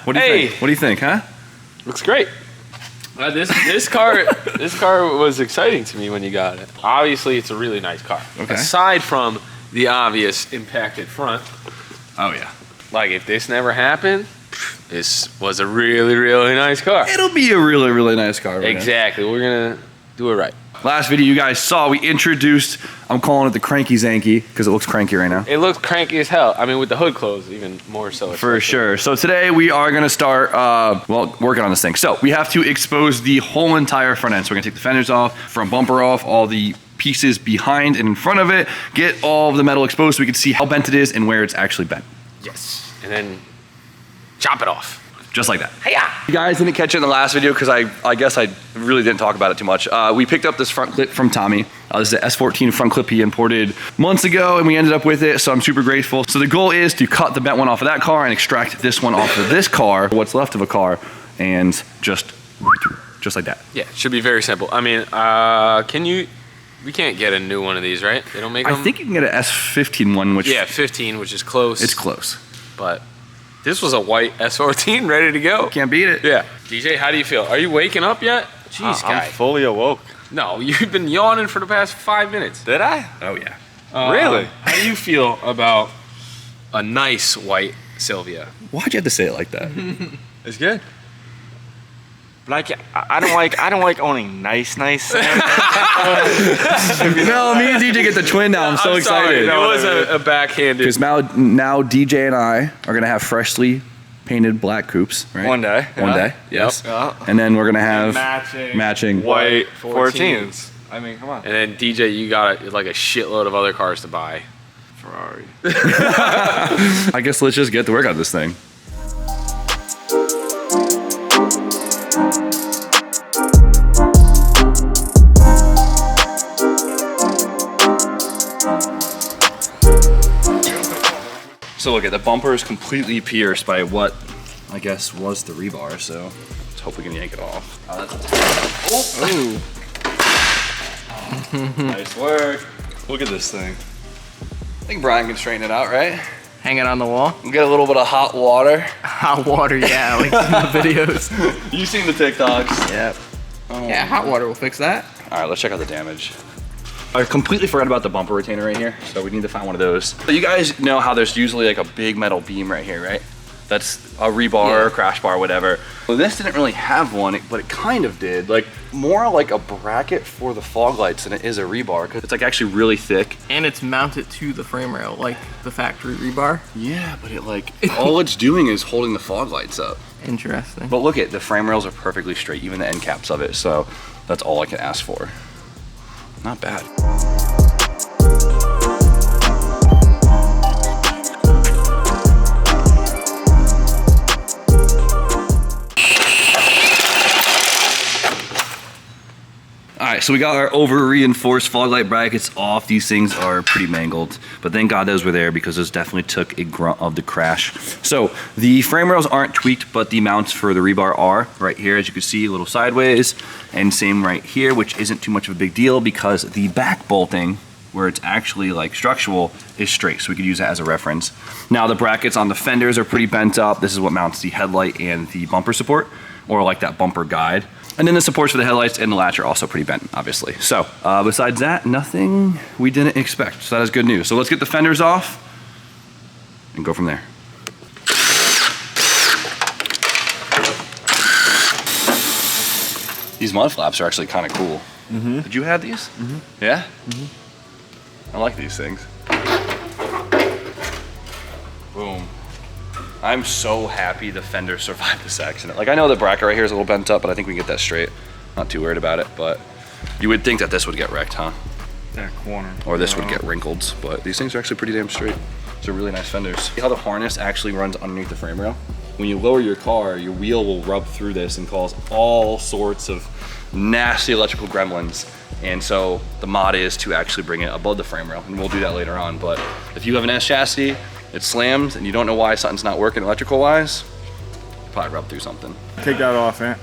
What do you think? What do you think, huh? Looks great. This car was exciting to me when you got it. Obviously, it's a really nice car. Okay. Aside from the obvious impacted front. Oh yeah. Like if this never happened, this was a really, really nice car. It'll be a really, really nice car. Exactly. We're gonna do it right. Last video you guys saw, we introduced, I'm calling it the Cranky Zanky, because it looks cranky right now. It looks cranky as hell. I mean, with the hood closed, even more so. For sure. So today we are gonna start, working on this thing. So we have to expose the whole entire front end. So we're gonna take the fenders off, front bumper off, all the pieces behind and in front of it, get all of the metal exposed so we can see how bent it is and where it's actually bent. Yes. And then chop it off. Just like that. Hi-ya. You guys didn't catch it in the last video because I guess I really didn't talk about it too much. We picked up this front clip from Tommy. This is the S14 front clip he imported months ago and we ended up with it, so I'm super grateful. So the goal is to cut the bent one off of that car and extract this one off of this car, what's left of a car, and just like that. Yeah, it should be very simple. I mean, we can't get a new one of these, right? They don't make them? I think you can get an S15 one, which... Yeah, 15, which is close. It's close. But this was a white S14 ready to go. Can't beat it. Yeah. DJ, how do you feel? Are you waking up yet? Jeez, guy. I'm fully awoke. No, you've been yawning for the past 5 minutes. Did I? Oh, yeah. Really? How do you feel about a nice white Sylvia? Why'd you have to say it like that? It's good. Like I don't like owning nice. No, me and DJ get the twin now. I'm so excited. It was a backhanded. Because now DJ and I are gonna have freshly painted black coupes, right? One day. One day. Yes. Yeah. And then we're gonna have matching white 14s. I mean, come on. And then DJ, you got like a shitload of other cars to buy. Ferrari. I guess let's just get to work on this thing. So look at the bumper is completely pierced by what I guess was the rebar, so let's hope we can yank it off. Oh, that's a nice work. Look at this thing. I think Brian can straighten it out, right? Hang it on the wall. We'll get a little bit of hot water. Hot water, yeah, like in the videos. You've seen the TikToks. Yep. Oh. Yeah, hot water will fix that. All right, let's check out the damage. I completely forgot about the bumper retainer right here, so we need to find one of those. So you guys know how there's usually like a big metal beam right here, right? That's a rebar, crash bar, whatever. Well, this didn't really have one, but it kind of did. Like more like a bracket for the fog lights than it is a rebar, because it's like actually really thick. And it's mounted to the frame rail, like the factory rebar. Yeah, but all it's doing is holding the fog lights up. Interesting. But look at the frame rails are perfectly straight, even the end caps of it. So that's all I can ask for. Not bad. All right, so we got our over-reinforced fog light brackets off. These things are pretty mangled, but thank God those were there because those definitely took a grunt of the crash. So the frame rails aren't tweaked, but the mounts for the rebar are right here, as you can see, a little sideways, and same right here, which isn't too much of a big deal because the back bolting, where it's actually like structural, is straight, so we could use that as a reference. Now the brackets on the fenders are pretty bent up. This is what mounts the headlight and the bumper support, or like that bumper guide. And then the supports for the headlights and the latch are also pretty bent, obviously. So besides that, nothing we didn't expect. So that is good news. So let's get the fenders off and go from there. These mud flaps are actually kind of cool. Mm-hmm. Did you have these? Mm-hmm. Yeah? Mm-hmm. I like these things. Boom. I'm so happy the fender survived this accident. Like I know the bracket right here is a little bent up, but I think we can get that straight. Not too worried about it, but you would think that this would get wrecked, huh? That corner. Or this would get wrinkled, but these things are actually pretty damn straight. These are really nice fenders. See how the harness actually runs underneath the frame rail? When you lower your car, your wheel will rub through this and cause all sorts of nasty electrical gremlins. And so the mod is to actually bring it above the frame rail, and we'll do that later on. But if you have an S chassis, it slams, and you don't know why something's not working electrical wise, probably rub through something. Take that off, man.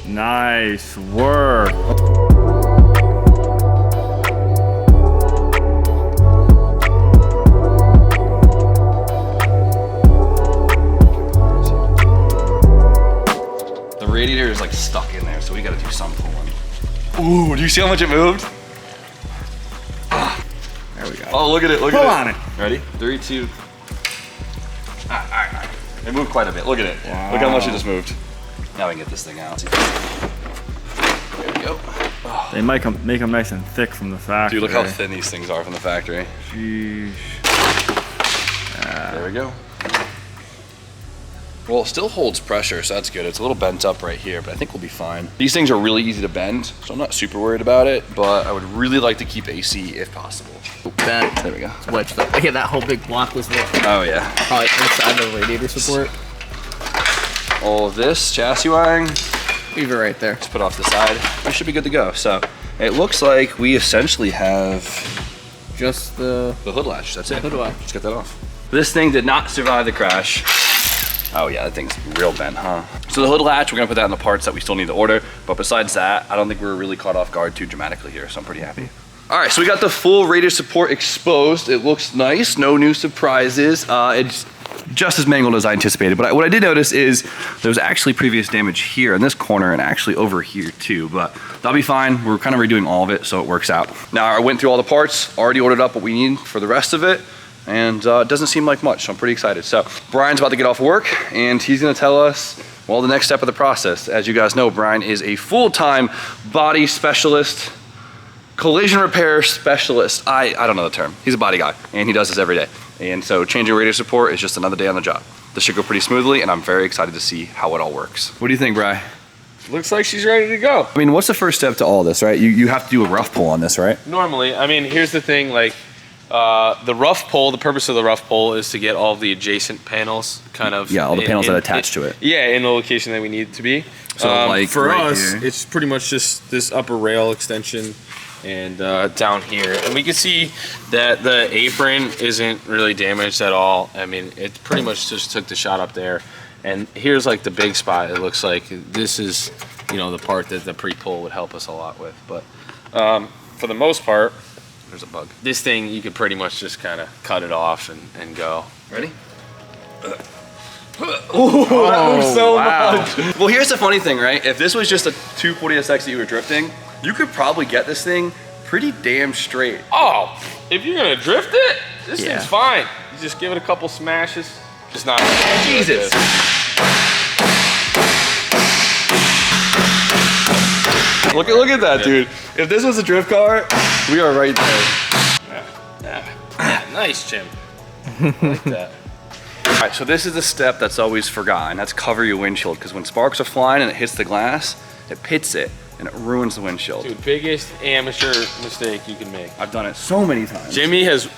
Nice work. radiator is like stuck in there, so we gotta do some pulling. Ooh, do you see how much it moved? There we go. Oh, look at it, look Pull at on it. Ready? 3, 2. All right. It moved quite a bit, look at it. Wow. Look how much it just moved. Now we can get this thing out. There we go. They might make them nice and thick from the factory. Dude, look how thin these things are from the factory. Sheesh. There we go. Well, it still holds pressure, so that's good. It's a little bent up right here, but I think we'll be fine. These things are really easy to bend, so I'm not super worried about it, but I would really like to keep AC if possible. Bent. There we go. It's wedged up. Again, that whole big block was what? Oh yeah. Probably inside the radiator support. All of this chassis wiring, Leave it right there. just put off the side. We should be good to go. So it looks like we essentially have Just the the hood latch. That's it. hood latch. Let's get that off. This thing did not survive the crash. Oh yeah, that thing's real bent, huh? So the hood latch, we're gonna put that in the parts that we still need to order. But besides that, I don't think we were really caught off guard too dramatically here, so I'm pretty happy. All right, so we got the full radiator support exposed. It looks nice, no new surprises. It's just as mangled as I anticipated. But what I did notice is there was actually previous damage here in this corner and actually over here too. But that'll be fine. We're kind of redoing all of it, so it works out. Now I went through all the parts, already ordered up what we need for the rest of it. And it doesn't seem like much, so I'm pretty excited. So Brian's about to get off work and he's gonna tell us, well, the next step of the process. As you guys know, Brian is a full-time body specialist, collision repair specialist. I don't know the term. He's a body guy and he does this every day. And so changing radiator support is just another day on the job. This should go pretty smoothly and I'm very excited to see how it all works. What do you think, Bri? Looks like she's ready to go. I mean, what's the first step to all this, right? You have to do a rough pull on this, right? Normally, I mean, here's the thing, like, the rough pull, the purpose of the rough pull is to get all the adjacent panels kind of... Yeah, all the panels that attach to it. Yeah, in the location that we need to be. So, like, for right us, here. it's pretty much just this upper rail extension and down here. And we can see that the apron isn't really damaged at all. I mean, it pretty much just took the shot up there. And here's like the big spot. It looks like this is, you know, the part that the pre-pull would help us a lot with. But for the most part, there's a bug. This thing, you could pretty much just kind of cut it off and go. Ready? Oh, that moves so much. Well, here's the funny thing, right? If this was just a 240SX that you were drifting, you could probably get this thing pretty damn straight. Oh, if you're gonna drift it, this Yeah. thing's fine. You just give it a couple smashes. Just not. Jesus. Look at that, dude. If this was a drift car, we are right there. Yeah, nice, Jim. I like that. All right, so this is the step that's always forgotten. That's cover your windshield, because when sparks are flying and it hits the glass, it pits it and it ruins the windshield. Dude, biggest amateur mistake you can make. I've done it so many times. Jimmy has.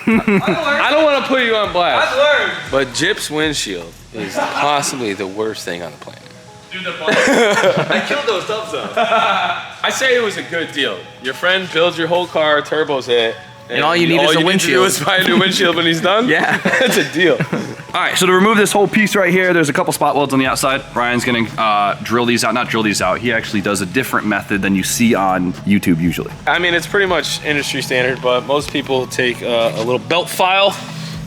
I don't want to put you on blast. I've learned. But Jip's windshield is possibly the worst thing on the planet. Dude, I killed those tubs though. I say it was a good deal. Your friend builds your whole car, turbos it, And all you need is a All you need to do windshield. is buy a new windshield when he's done? Yeah. That's a deal. All right, so to remove this whole piece right here, there's a couple spot welds on the outside. Brian's gonna drill these out, not drill these out. He actually does a different method than you see on YouTube usually. I mean, it's pretty much industry standard, but most people take a little belt file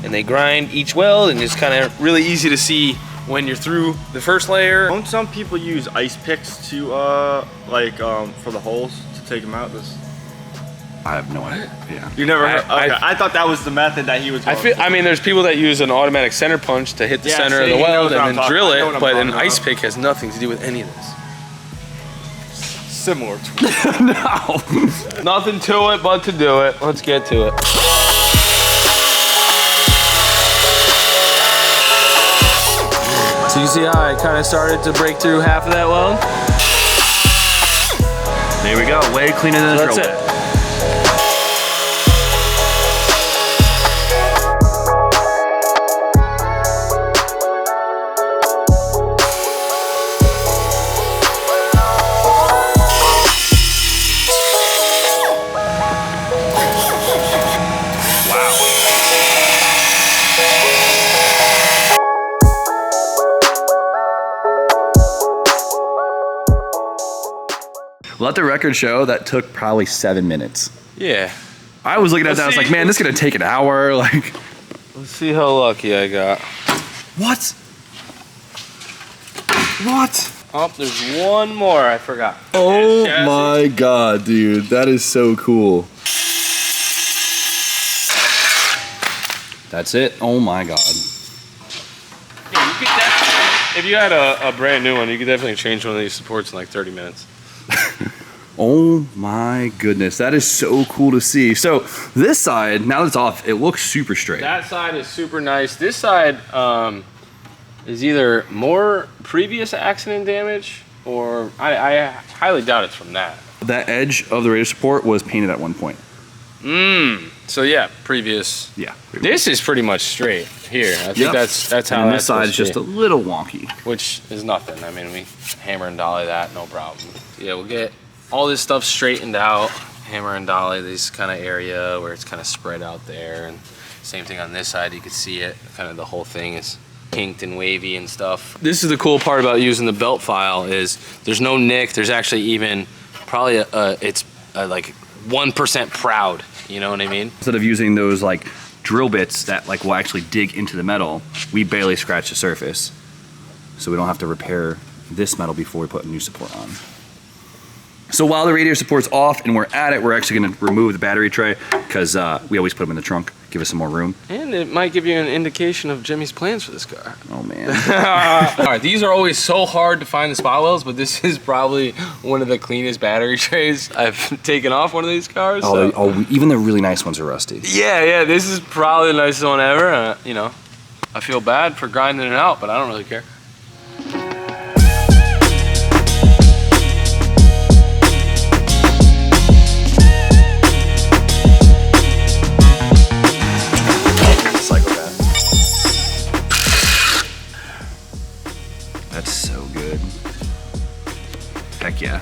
and they grind each weld, and it's kind of really easy to see when you're through the first layer. Don't some people use ice picks to for the holes to take them out? I have no idea. Yeah. You never heard? I- Okay, I thought that was the method that he was going I mean, there's people that use an automatic center punch to hit the Yeah, center of see, the he knows weld what and I'm then talking- drill I know what it, I'm but an talking ice about. pick has nothing to do with any of this. Similar to No. Nothing to it but to do it. Let's get to it. So you see how I kind of started to break through half of that weld? There we go. Way cleaner than a That's drill it. bit. Let the record show that took probably 7 minutes. Yeah. I was looking at Let's that, I was see. like, man, this is gonna take an hour. Like, Let's see how lucky I got. what? What? Oh, there's one more I forgot. Oh Chassis. my god, dude. That is so cool. That's it. Oh my god. Yeah, you could definitely, if you had a brand new one, you could definitely change one of these supports in like 30 minutes. Oh my goodness. That is so cool to see. So this side, now that it's off, it looks super straight. That side is super nice. This side is either more previous accident damage or I highly doubt it's from that. That edge of the radiator support was painted at one point. So yeah, previous. Yeah. This is pretty much straight here. I think Yep. that's how And that's this side is supposed just to a little wonky. be, which is nothing. I mean, we hammer and dolly that, no problem. Yeah, we'll get all this stuff straightened out, hammer and dolly this kind of area where it's kind of spread out there, and same thing on this side. You can see it, kind of the whole thing is kinked and wavy and stuff. This is the cool part about using the belt file is there's no nick. There's actually even probably it's like 1% proud. You know what I mean? Instead of using those like drill bits that like will actually dig into the metal, we barely scratch the surface. So we don't have to repair this metal before we put a new support on. So while the radiator support's off and we're at it, we're actually gonna remove the battery tray because we always put them in the trunk, give us some more room. And it might give you an indication of Jimmy's plans for this car. Oh man. All right, these are always so hard to find the spot welds, but this is probably one of the cleanest battery trays I've taken off one of these cars. So. Even the really nice ones are rusty. Yeah, this is probably the nicest one ever. You know, I feel bad for grinding it out, but I don't really care. That's so good. Heck yeah.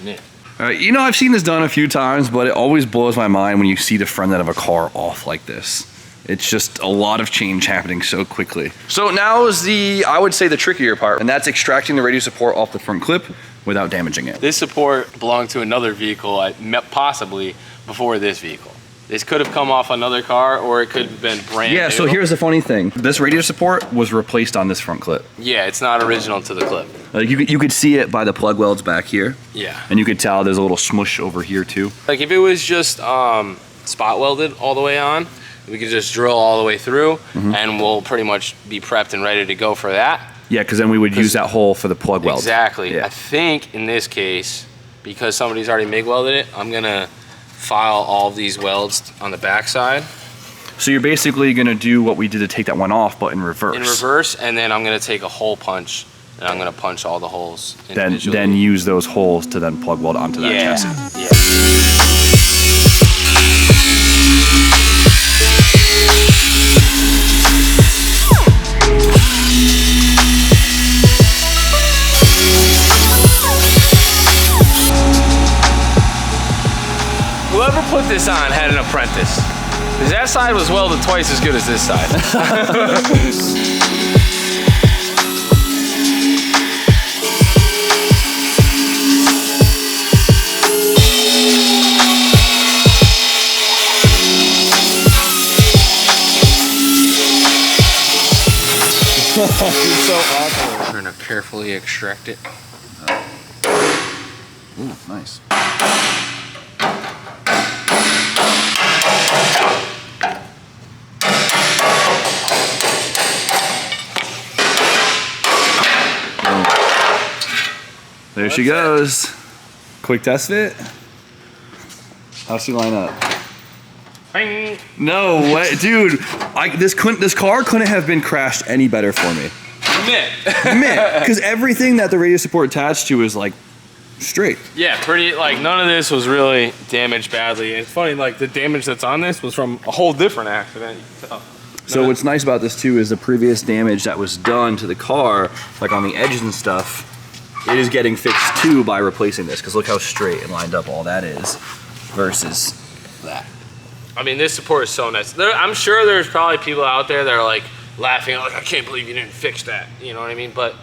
Yeah. All right, you know, I've seen this done a few times, but it always blows my mind when you see the front end of a car off like this. It's just a lot of change happening so quickly. So now is I would say the trickier part, and that's extracting the radiator support off the front clip without damaging it. This support belonged to another vehicle, possibly before this vehicle. This could have come off another car, or it could have been brand new. Yeah, so here's the funny thing. This radiator support was replaced on this front clip. Yeah, it's not original to the clip. Like you could see it by the plug welds back here. Yeah. And you could tell there's a little smush over here too. Like if it was just spot welded all the way on, we could just drill all the way through, and we'll pretty much be prepped and ready to go for that. Yeah, because then we would use that hole for the plug weld. Exactly. Yeah. I think in this case, because somebody's already MIG welded it, I'm gonna file all of these welds on the back side. So you're basically gonna do what we did to take that one off, but in reverse. In reverse, and then I'm gonna take a hole punch, and I'm gonna punch all the holes individually. Then use those holes to then plug weld onto that chassis. Yeah. Whoever put this on had an apprentice. Because that side was welded twice as good as this side. It's so awkward. I'm trying to carefully extract it. Ooh, nice. There she goes. Quick test fit. How's she line up? Bing. No way, dude. This car couldn't have been crashed any better for me. Mitt. Because everything that the radiator support attached to is like straight. Yeah, pretty, like none of this was really damaged badly. And it's funny, like the damage that's on this was from a whole different accident. So what's nice about this too is the previous damage that was done to the car, like on the edges and stuff, it is getting fixed too by replacing this. Because look how straight and lined up all that is versus that. I mean, this support is so nice. I'm sure there's probably people out there that are like laughing, like, I can't believe you didn't fix that. You know what I mean? But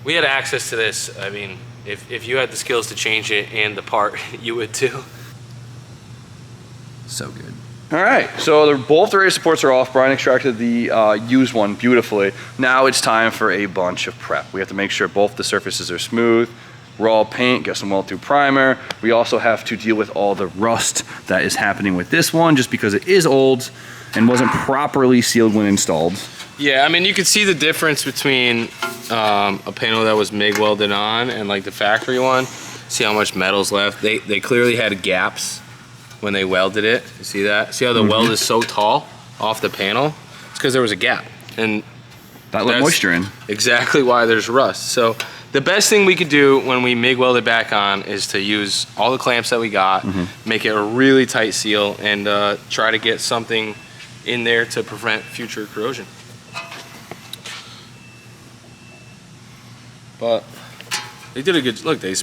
we had access to this. I mean, if you had the skills to change it and the part, you would too. So good. All right, so both the radius supports are off. Brian extracted the used one beautifully. Now it's time for a bunch of prep. We have to make sure both the surfaces are smooth, raw paint, get some well-through primer. We also have to deal with all the rust that is happening with this one just because it is old and wasn't properly sealed when installed. Yeah, I mean, you can see the difference between a panel that was MIG welded on and like the factory one. See how much metal's left? They clearly had gaps when they welded it. You see that? See how the weld is so tall off the panel? It's because there was a gap. And that let moisture in. Exactly why there's rust. So the best thing we could do when we MIG weld it back on is to use all the clamps that we got, make it a really tight seal, and try to get something in there to prevent future corrosion. But they did a good, look, they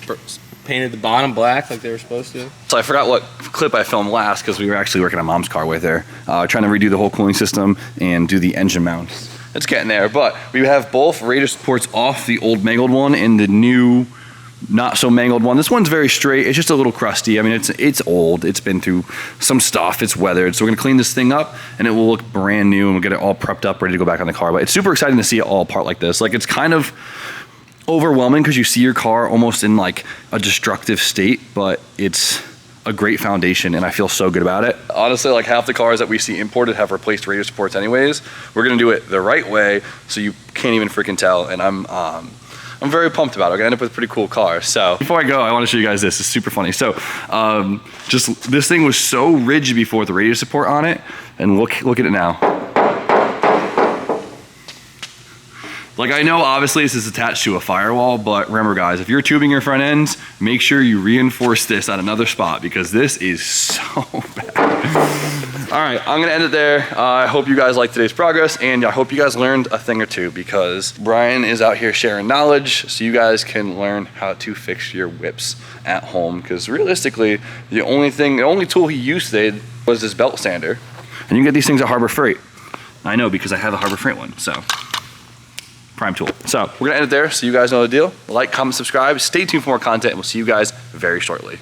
painted the bottom black like they were supposed to. So I forgot what clip I filmed last because we were actually working on Mom's car with her, trying to redo the whole cooling system and do the engine mounts. It's getting there, but we have both radius supports off the old mangled one and the new not so mangled one. This one's very straight. It's just a little crusty. I mean, it's old. It's been through some stuff. It's weathered. So we're gonna clean this thing up and it will look brand new and we'll get it all prepped up, ready to go back on the car. But it's super exciting to see it all apart like this. Like, it's kind of overwhelming because you see your car almost in like a destructive state, but it's a great foundation and I feel so good about it. Honestly, like half the cars that we see imported have replaced radius supports anyways. We're gonna do it the right way so you can't even freaking tell, and I'm very pumped about it. We're gonna end up with a pretty cool car. So before I go, I wanna show you guys this. It's super funny. So just this thing was so rigid before with the radius support on it, and look at it now. Like, I know obviously this is attached to a firewall, but remember guys, if you're tubing your front ends, make sure you reinforce this at another spot because this is so bad. All right, I'm gonna end it there. I hope you guys liked today's progress and I hope you guys learned a thing or two because Brian is out here sharing knowledge so you guys can learn how to fix your whips at home, because realistically, the only tool he used today was this belt sander. And you can get these things at Harbor Freight. I know because I have a Harbor Freight one, so. Prime tool. So we're gonna end it there so you guys know the deal. Like, comment, subscribe, stay tuned for more content, and we'll see you guys very shortly.